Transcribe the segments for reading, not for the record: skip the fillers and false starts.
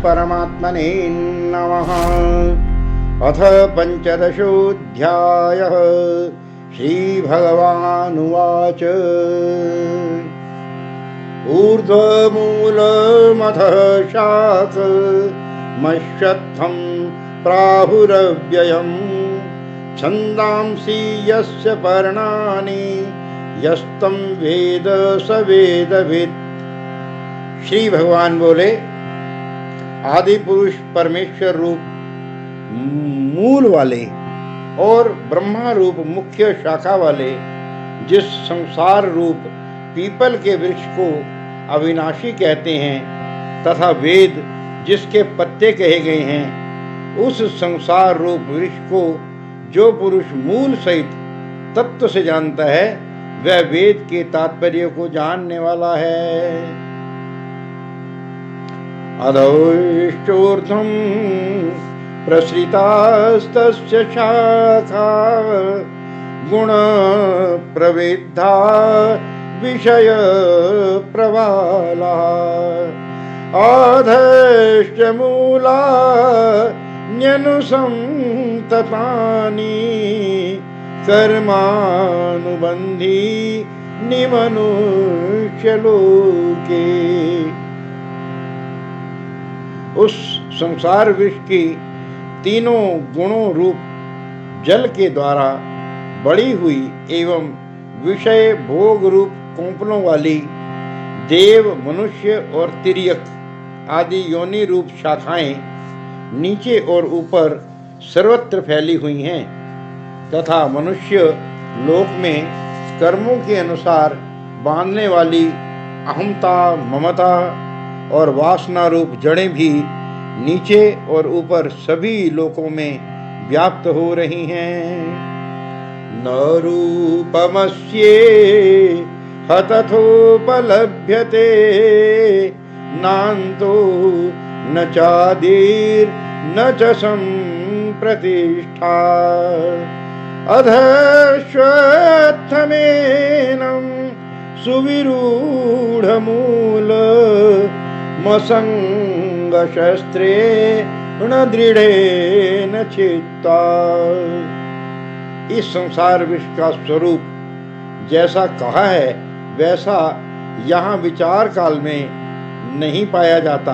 परमात्मने नमः। अथ पंचदशोऽध्यायः। श्रीभगवानुवाच ऊर्ध्वमूलमथ शाखमश्वत्थं प्राहुरव्ययम् छन्दांसि यस्य पर्णानि यस्तं वेद स वेदवित्। श्री भगवान बोले, आदि पुरुष परमेश्वर रूप मूल वाले और ब्रह्मा रूप मुख्य शाखा वाले जिस संसार रूप पीपल के वृक्ष को अविनाशी कहते हैं तथा वेद जिसके पत्ते कहे गए हैं, उस संसार रूप वृक्ष को जो पुरुष मूल सहित तत्व से जानता है वह वेद के तात्पर्य को जानने वाला है। अधोश्चोर्ध्वं प्रसृतास्तस्य शाखा गुण प्रविद्धा विषय प्रवाला अधश्च मूला न्यनुसंततानि कर्मानुबंधी निमनुष्यलोके। उस संसार वृक्ष की तीनों गुणों रूप जल के द्वारा बढ़ी हुई एवं विषय भोग रूप कोंपलों वाली देव, मनुष्य और तिर्यक आदि योनि रूप शाखाएं नीचे और ऊपर सर्वत्र फैली हुई हैं तथा मनुष्य लोक में कर्मों के अनुसार बांधने वाली अहमता, ममता और वासना रूप जड़ें भी नीचे और ऊपर सभी लोकों में व्याप्त हो रही हैं। न रूपमस्ये हतथोपलभ्यते नान्तो न चादिर्न च संप्रतिष्ठा अधश्वत्थमेनं सुविरूढमूल मसंगशस्त्रेण दृढ़ेन चित्ता। इस संसार विश्व का स्वरूप जैसा कहा है वैसा यहाँ विचार काल में नहीं पाया जाता,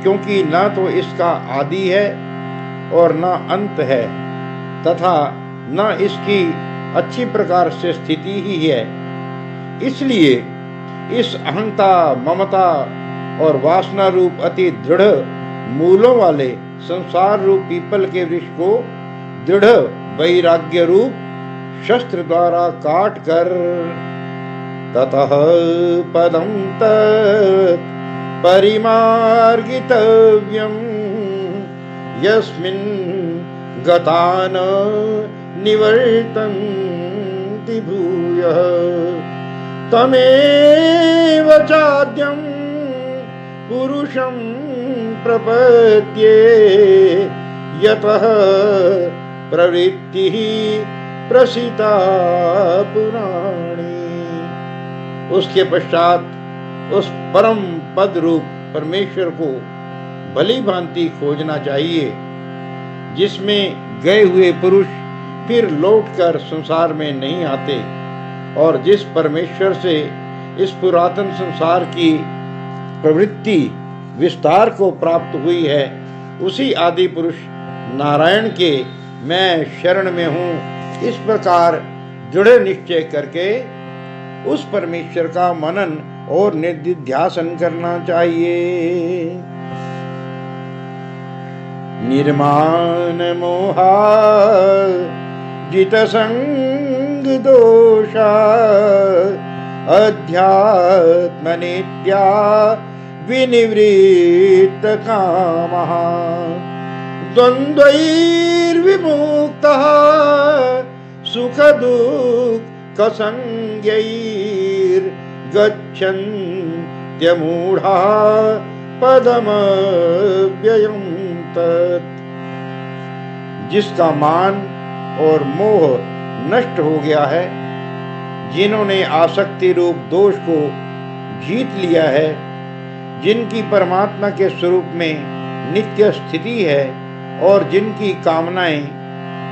क्योंकि न तो इसका आदि है और न अंत है तथा न इसकी अच्छी प्रकार से स्थिति ही है। इसलिए इस अहंता, ममता और वासना रूप अति दृढ़ मूलों वाले संसार रूप पीपल के वृक्ष को दृढ़ वैराग्य रूप शस्त्र द्वारा काट कर ततः पदं तत् परिमार्गितव्यं यस्मिन् गता न निवर्तन्ति भूयः तमेव चाद्यं पुरुषं प्रपद्ये यतः प्रवृत्तिः प्रसिता पुराणी। उसके पश्चात उस परम पद रूप परमेश्वर को भली भांति खोजना चाहिए, जिसमें गए हुए पुरुष फिर लौटकर संसार में नहीं आते और जिस परमेश्वर से इस पुरातन संसार की प्रवृत्ति विस्तार को प्राप्त हुई है, उसी आदि पुरुष नारायण के मैं शरण में हूँ, इस प्रकार दृढ़ निश्चय करके उस परमेश्वर का मनन और निधिध्यासन करना चाहिए। निर्माण मोहा जित संग दोषा अध्यात्म नित्या विनिवृत्त कामः द्वन्द्वैर्विमुक्तः सुख दुःख संज्ञैर्गच्छन्त्यमूढा पदमव्ययं तत्। जिसका मान और मोह नष्ट हो गया है, जिन्होंने आसक्ति रूप दोष को जीत लिया है, जिनकी परमात्मा के स्वरूप में नित्य स्थिति है और जिनकी कामनाएं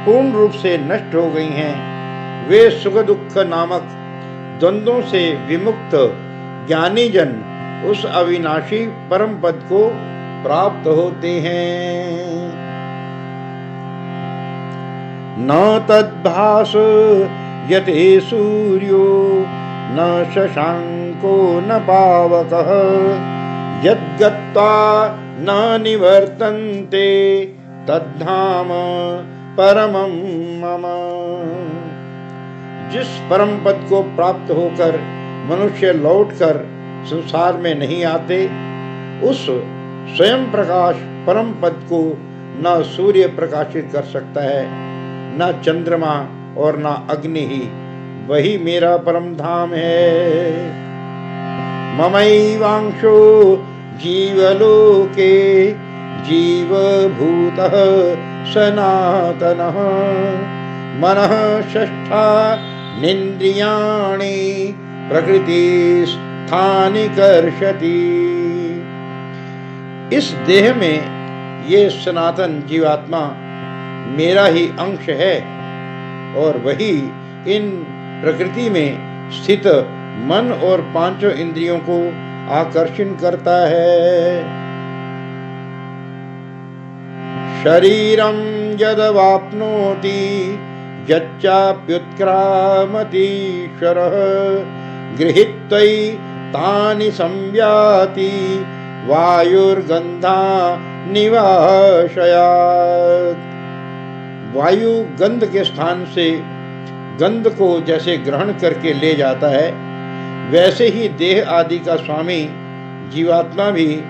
पूर्ण रूप से नष्ट हो गई हैं, वे सुख दुख नामक द्वंद्वों से विमुक्त ज्ञानी जन उस अविनाशी परम पद को प्राप्त होते हैं। न तद्भास यते सूर्यो न शशांको न पावकः यद्गत्वा न निवर्तन्ते तद्धाम परमं मम। जिस परम पद को प्राप्त होकर मनुष्य लौटकर संसार में नहीं आते, उस स्वयं प्रकाश परम पद को न सूर्य प्रकाशित कर सकता है, न चंद्रमा और न अग्नि ही। वही मेरा परम धाम है। ममैवांशो जीवलोके जीवभूतः सनातनः मनः षष्ठा निन्द्रियाणि प्रकृतिस्थानि कर्षति। इस देह में ये सनातन जीवात्मा मेरा ही अंश है और वही इन प्रकृति में स्थित मन और पांचों इंद्रियों को आकर्षण करता है। शरीरं यदवाप्नोति यच्चाप्युत्क्रामतीश्वरः गृहीत्वैतानि संयाति वायुर्गन्धा निवाशयात्। वायु गंध के स्थान से गंध को जैसे ग्रहण करके ले जाता है, वैसे ही देह आदि का स्वामी जीवात्मा भी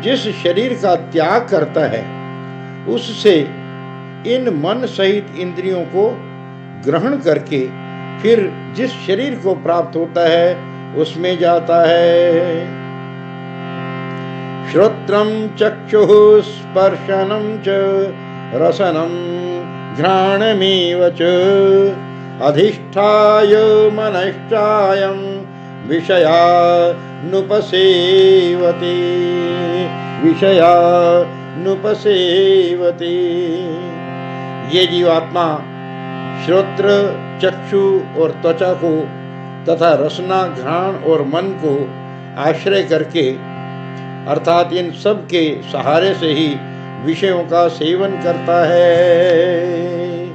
जिस शरीर का त्याग करता है, उससे इन मन सहित इंद्रियों को ग्रहण करके फिर जिस शरीर को प्राप्त होता है उसमें जाता है। श्रोत्रं चक्षुः स्पर्शनं च रसनं घ्राणमेव च अधिष्ठाय मनश्चायं विषयानुपसेवते। ये जीवात्मा श्रोत्र, चक्षु और त्वचा को तथा रसना, घ्राण और मन को आश्रय करके अर्थात इन सब के सहारे से ही विषयों का सेवन करता है।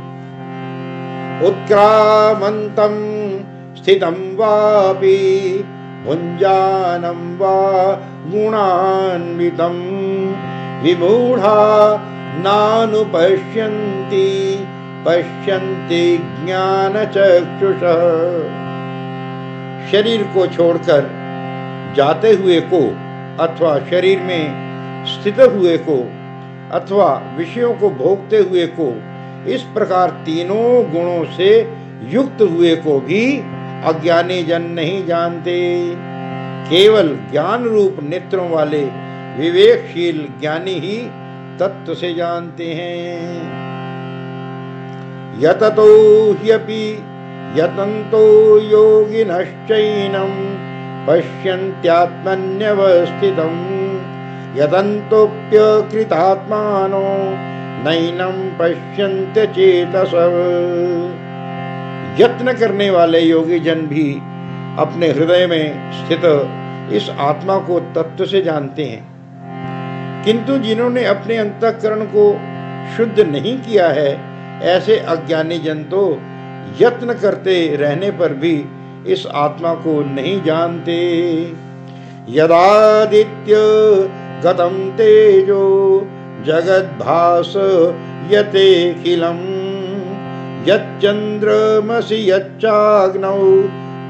उत्क्रामन्तं स्थितं वापि भुञ्जानं वा गुणान्वितं विमूढा नानुपश्यन्ति पश्यन्ति ज्ञानचक्षुषः। शरीर को छोड़कर जाते हुए को अथवा शरीर में स्थित हुए को अथवा विषयों को भोगते हुए को, इस प्रकार तीनों गुणों से युक्त हुए को भी अज्ञानी जन नहीं जानते। केवल ज्ञान रूप नेत्रों वाले विवेकशील ज्ञानी ही तत्व से जानते हैं। यततो ह्यपि यतन्तो योगिनश्चैनं पश्यन्त्यात्मन्यवस्थितं यतन्तोऽप्यकृतात्मानो नैनं पश्यन्त्यचेतसः। यत्न करने वाले योगी जन भी अपने हृदय में स्थित इस आत्मा को तत्व से जानते हैं, किंतु जिन्होंने अपने अंतःकरण को शुद्ध नहीं किया है, ऐसे अज्ञानी जन तो यत्न करते रहने पर भी इस आत्मा को नहीं जानते। यदादित्य गतं तेजो जगद्भास यतेखिलं यच्चन्द्रमसि यच्चाग्नौ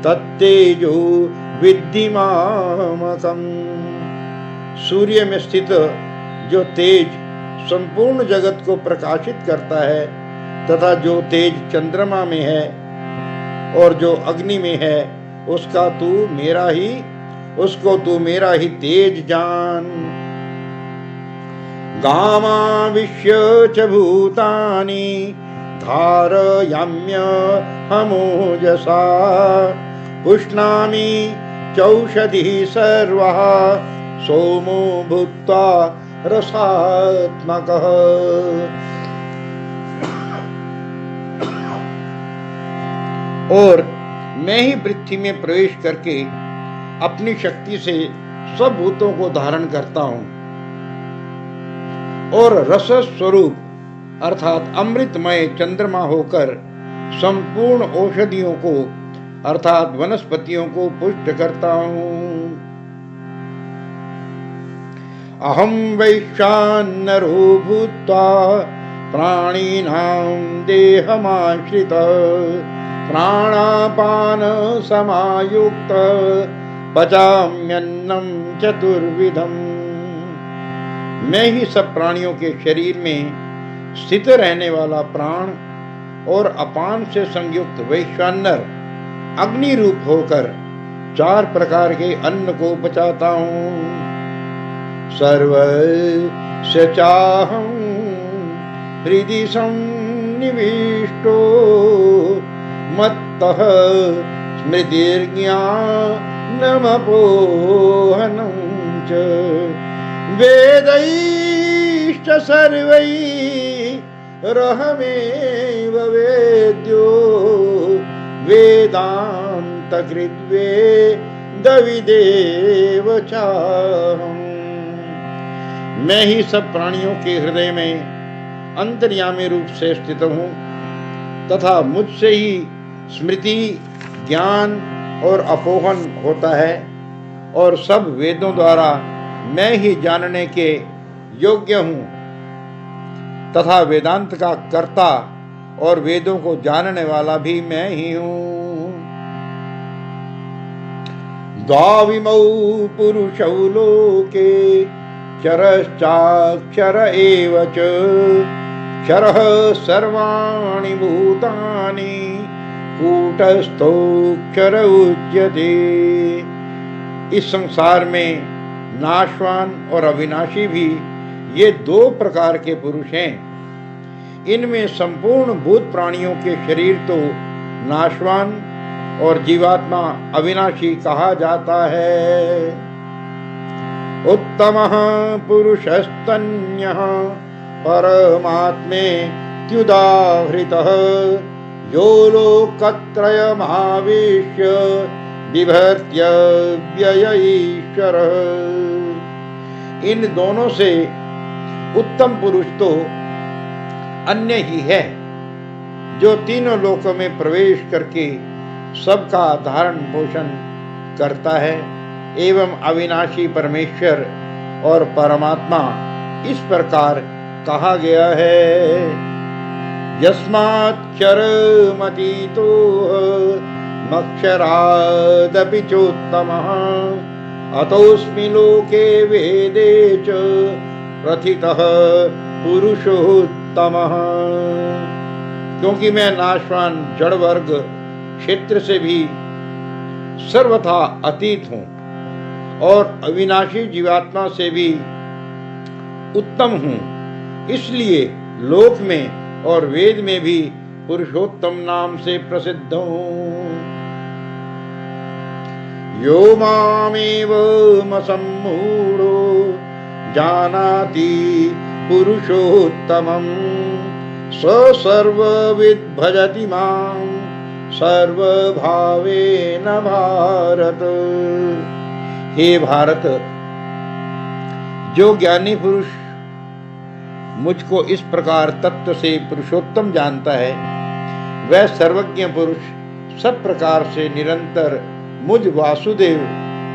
तत्तेजो विद्धि मामकम्। सूर्य में स्थित जो तेज संपूर्ण जगत को प्रकाशित करता है तथा जो तेज चंद्रमा में है और जो अग्नि में है, उसको तू मेरा ही तेज जान। गामाविश्य च भूतानि धारयाम्यहमोजसा पुष्णामि चौषधिः सर्वः सोमो भूत्वा रसात्मकः। और मैं ही पृथ्वी में प्रवेश करके अपनी शक्ति से सब भूतों को धारण करता हूं और रस स्वरूप अर्थात अमृतमय चंद्रमा होकर संपूर्ण औषधियों को अर्थात वनस्पतियों को पुष्ट करता हूं। अहम वैश्वानरो भूत्वा प्राणिनां देहमाश्रितः प्राणापान समायुक्त पचाम्यन्नं चतुर्विधम्। मैं ही सब प्राणियों के शरीर में स्थित रहने वाला प्राण और अपान से संयुक्त वैश्वानर अग्नि रूप होकर 4 प्रकार के अन्न को पचाता हूँ। सर्वस्य चाहं हृदि सन्निविष्टो मत्तः स्मृतिर्ज्ञानमपोहनं च वेदैश्च सर्वैरहमेव वेद्यो वेदान्तकृद्वेदविदेव चाहम्। मैं ही सब प्राणियों के हृदय में अंतर्यामी रूप से स्थित हूँ तथा मुझसे ही स्मृति ज्ञान और अपोहन होता है और सब वेदों द्वारा मैं ही जानने के योग्य हूँ तथा वेदांत का कर्ता और वेदों को जानने वाला भी मैं ही हूँ। द्वाविमौ पुरुषौ लोके क्षरश्चाक्षर एव च क्षरः सर्वाणि भूतानि कूटस्थोऽक्षर उच्यते। इस संसार में नाशवान और अविनाशी भी ये 2 प्रकार के पुरुष हैं। इनमें संपूर्ण भूत प्राणियों के शरीर तो नाशवान और जीवात्मा अविनाशी कहा जाता है। उत्तमः पुरुषस्तन्यः परमात्मेत्युदाहृतः यो लोकत्रयमावेश्य बिभर्त्यव्यय ईश्वरः। इन दोनों से उत्तम पुरुष तो अन्य ही है जो तीनों लोकों में प्रवेश करके सबका धारण पोषण करता है एवं अविनाशी परमेश्वर और परमात्मा इस प्रकार कहा गया है। यस्माक्षरमतीतो मक्षरादपि चोत्तमः अतोऽस्मि लोके वेदे च प्रथितः पुरुषोत्तमः। क्योंकि मैं नाशवान जड़ वर्ग क्षेत्र से भी सर्वथा अतीत हूँ और अविनाशी जीवात्मा से भी उत्तम हूँ, इसलिए लोक में और वेद में भी पुरुषोत्तम नाम से प्रसिद्ध हूँ। यो मामेवमसम्मूढो जानाति पुरुषोत्तमं स सर्वविद् भजति मां सर्वभावेन भारत। हे भारत, जो ज्ञानी पुरुष मुझको इस प्रकार तत्व से पुरुषोत्तम जानता है वह सर्वज्ञ पुरुष सब प्रकार से निरंतर मुझ वासुदेव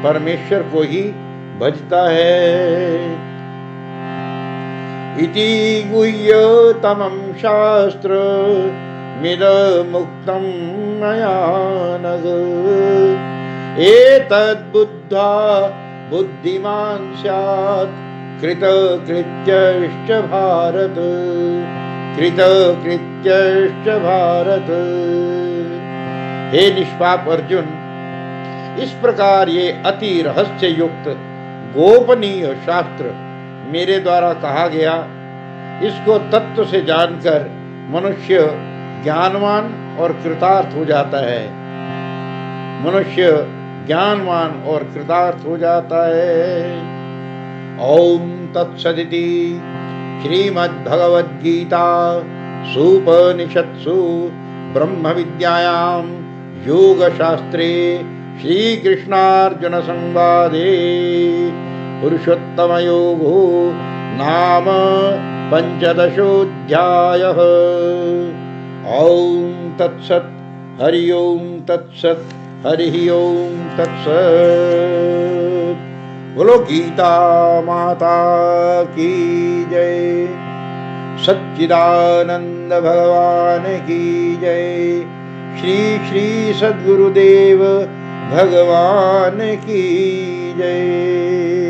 परमेश्वर को ही भजता है। इति गुह्यतमं शास्त्र मिदमुक्तं मया नघ एतद्बुद्ध्वा बुद्धिमान् स्यात् कृतकृत्यश्च भारत कृतकृत्यश्च भारत। हे निष्पाप अर्जुन, इस प्रकार ये अति रहस्य युक्त गोपनीय शास्त्र मेरे द्वारा कहा गया, इसको तत्व से जानकर मनुष्य ज्ञानवान और कृतार्थ हो जाता है। मनुष्य ज्ञानवान और कृतार्थ हो जाता है। ओम तत्सदिति श्रीमद्भगवद्गीता सूपनिषत्सु ब्रह्म विद्यायां योगशास्त्रे श्रीकृष्णार्जुन संवादे पुरुषोत्तमयोगो नाम पंचदशोऽध्यायः। ओम तत्सत् हरि ओम तत्सत् हरि ओम तत्सत्। बोलो गीता माता की जय, सच्चिदानंद भगवान की जय, श्री श्री सद्गुरुदेव भगवान की जय।